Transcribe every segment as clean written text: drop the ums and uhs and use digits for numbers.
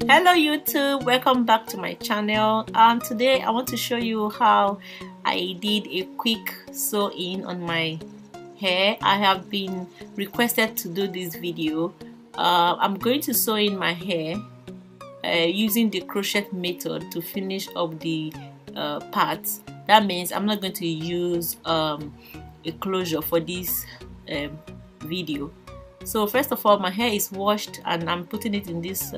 Hello YouTube, welcome back to my channel. Today I want to show you how I did a quick sew-in on my hair. I have been requested to do this video. I'm going to sew in my hair using the crochet method to finish up the parts. That means I'm not going to use a closure for this video. So first of all, my hair is washed and I'm putting it in this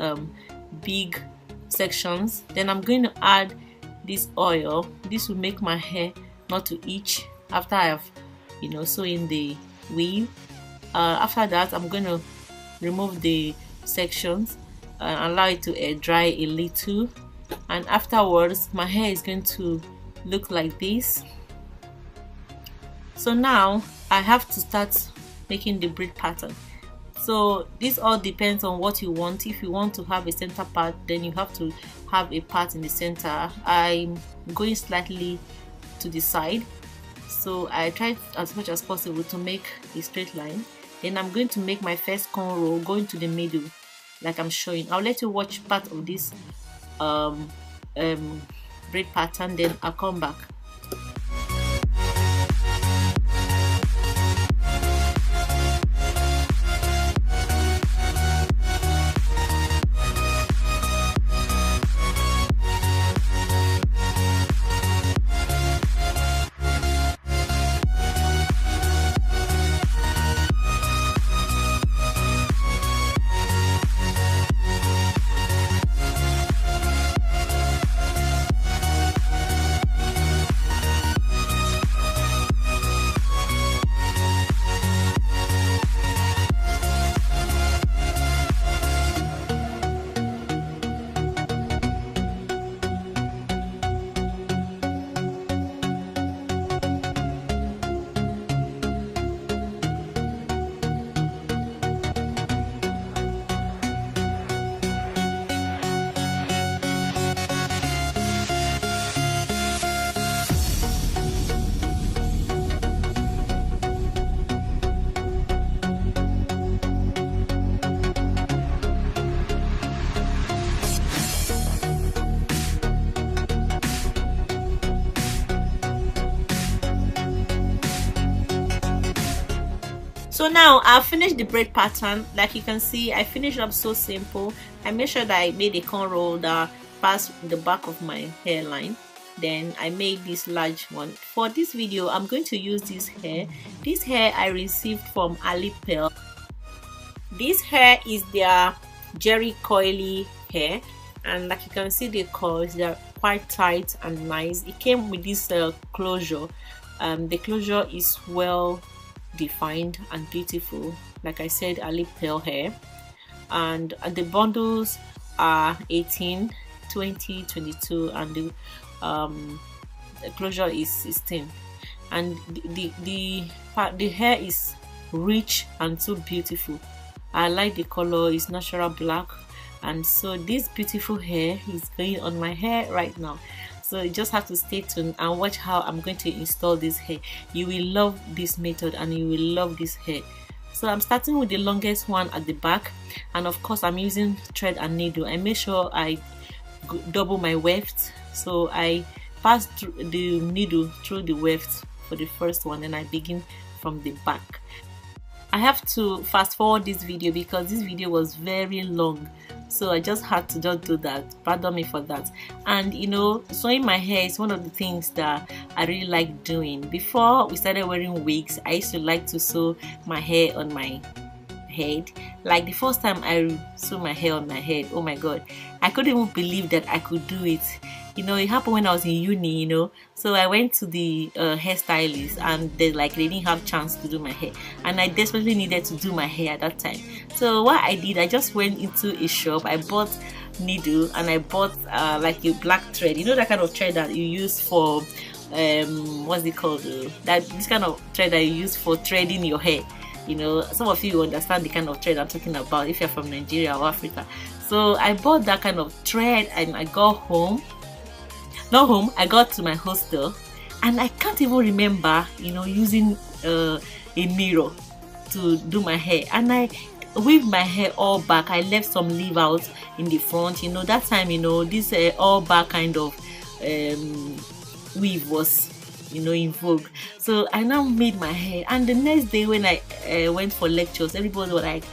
big sections. Then I'm going to add this oil. This will make my hair not to itch after I have sew in the weave. After that, I'm going to remove the sections and allow it to air dry a little, and afterwards my hair is going to look like this. So now I have to start making the braid pattern. So this all depends on what you want. If you want to have a center part, then you have to have a part in the center. I'm going slightly to the side, so I tried as much as possible to make a straight line. Then I'm going to make my first cornrow going to the middle like I'm showing. I'll let you watch part of this braid pattern, then I'll come back. So now I've finished the braid pattern. Like you can see, I finished up so simple. I made sure that I made a cornrow that passed the back of my hairline. Then I made this large one. For this video, I'm going to use this hair. This hair I received from Ali Pearl. This hair is their Jerry coily hair, and like you can see, the curls, they're quite tight and nice. It came with this closure. The closure is well defined and beautiful. Like I said, Ali Pearl hair, and the bundles are 18, 20, 22, and the closure is 16. And the hair is rich and so beautiful. I like the color. It's natural black, and so this beautiful hair is going on my hair right now. So you just have to stay tuned and watch how I'm going to install this hair. You will love this method and you will love this hair. So I'm starting with the longest one at the back, and of course I'm using thread and needle. I make sure I double my weft, so I pass through the needle through the weft for the first one, and I begin from the back. I have to fast forward this video because this video was very long, so I just had to just do that. Pardon me for that. And sewing my hair is one of the things that I really like doing. Before we started wearing wigs, I used to like to sew my hair on my head. Like the first time I sewed my hair on my head, oh my god, I couldn't even believe that I could do it. It happened when I was in uni, so I went to the hairstylist, and they didn't have chance to do my hair, and I desperately needed to do my hair at that time. So what I did, I just went into a shop, I bought needle, and I bought like a black thread, that kind of thread that you use for what's it called, this kind of thread that you use for threading your hair. Some of you understand the kind of thread I'm talking about if you're from Nigeria or Africa. So I bought that kind of thread, and I got home. Not home, I got to my hostel, and I can't even remember using a mirror to do my hair, and I weave my hair all back. I left some leave out in the front. You know, that time, you know, this all back kind of weave was, you know, in vogue. So I now made my hair, and the next day when I went for lectures, everybody was like,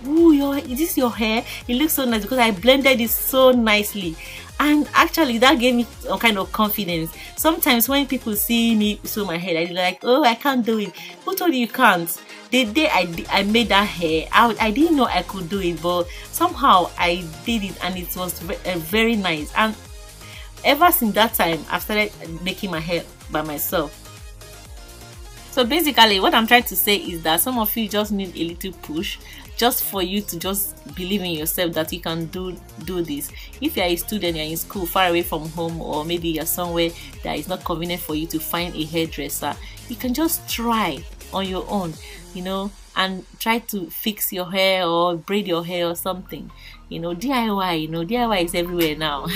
"Ooh, is this your hair? It looks so nice," because I blended it so nicely. And actually that gave me some kind of confidence. Sometimes when people see me sew my hair, they're like, "Oh, I can't do it." Who told you you can't? The day I made that hair, I didn't know I could do it, but somehow I did it, and it was very nice. And ever since that time, I've started making my hair by myself. So basically what I'm trying to say is that some of you just need a little push, just for you to just believe in yourself that you can do this. If you're a student, you're in school far away from home, or maybe you're somewhere that is not convenient for you to find a hairdresser, you can just try on your own, you know, and try to fix your hair or braid your hair or something. You know, DIY, you know, DIY is everywhere now.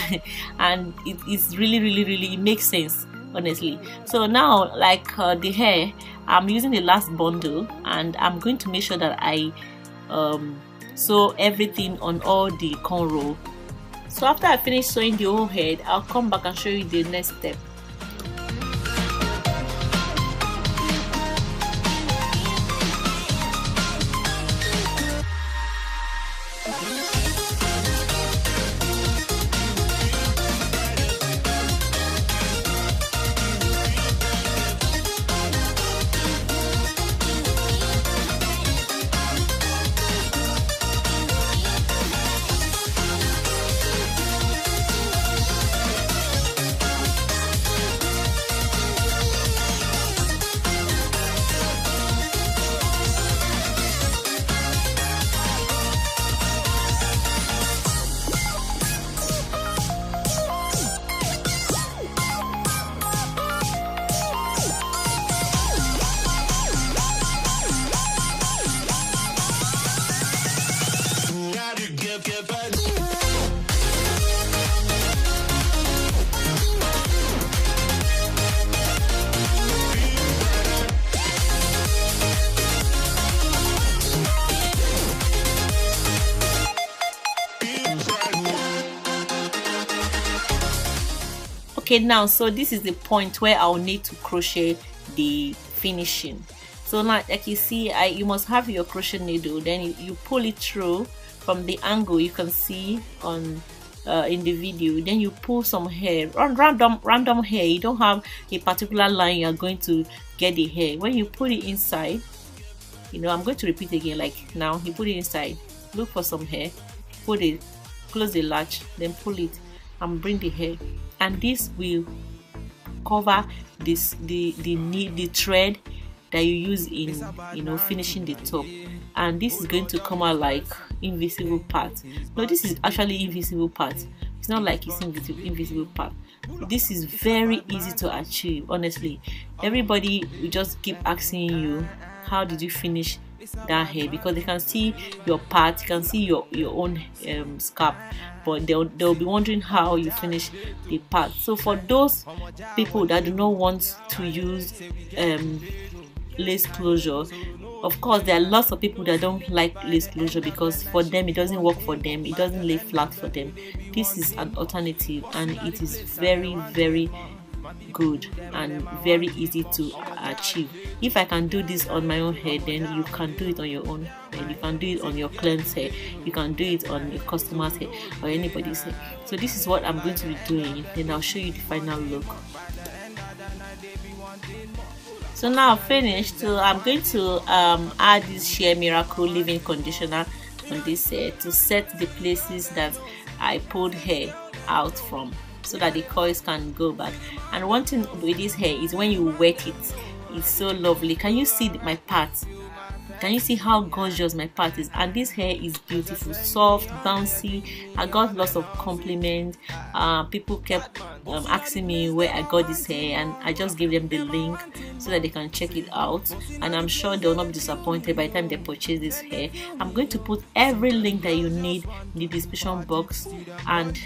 And it's really it makes sense, honestly. So now, like the hair, I'm using the last bundle, and I'm going to make sure that I sew everything on all the cornrow. So after I finish sewing the whole head, I'll come back and show you the next step. Okay, now so this is the point where I'll need to crochet the finishing. So now, like you see, you must have your crochet needle, then you pull it through from the angle you can see on in the video. Then you pull some hair, random hair. You don't have a particular line you're going to get the hair. When you put it inside, you know, I'm going to repeat again. Like now, you put it inside, look for some hair, put it, close the latch, then pull it and bring the hair, and this will cover this the thread that you use in, you know, finishing the top. And this is going to come out like invisible part. No, this is actually invisible part. It's not like it's invisible part. This is very easy to achieve, honestly. Everybody will just keep asking you, how did you finish that hair? Because they can see your part, you can see your own scalp, but they'll be wondering how you finish the part. So for those people that do not want to use lace closure, of course there are lots of people that don't like lace closure because for them it doesn't work, for them it doesn't lay flat for them. This is an alternative, and it is very good and very easy to achieve. If I can do this on my own hair, then you can do it on your own hair. You can do it on your client's hair, you can do it on your customer's hair or anybody's hair. So this is what I'm going to be doing, then I'll show you the final look. So now I've finished, so I'm going to add this Sheer Miracle leave-in conditioner on this hair to set the places that I pulled hair out from, so that the coils can go back. And one thing with this hair is when you wet it, it's so lovely. Can you see my part? Can you see how gorgeous my part is? And this hair is beautiful, soft, bouncy. I got lots of compliments. People kept asking me where I got this hair, and I just gave them the link so that they can check it out. And I'm sure they will not be disappointed by the time they purchase this hair. I'm going to put every link that you need in the description box. And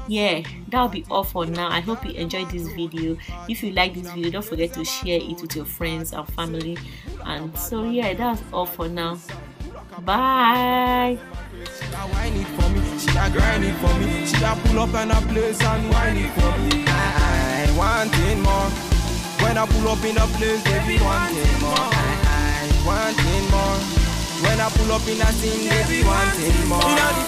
yeah, that'll be all for now. I hope you enjoyed this video. If you like this video, don't forget to share it with your friends and family. And so yeah, that's all for now. Bye. She a whine it for me, she a grind it for me. She a pull up in a place and whine it for me. I wanting more. When I pull up in a place, they be wanting more. I wanting more. When I pull up in a scene, they be wanting more.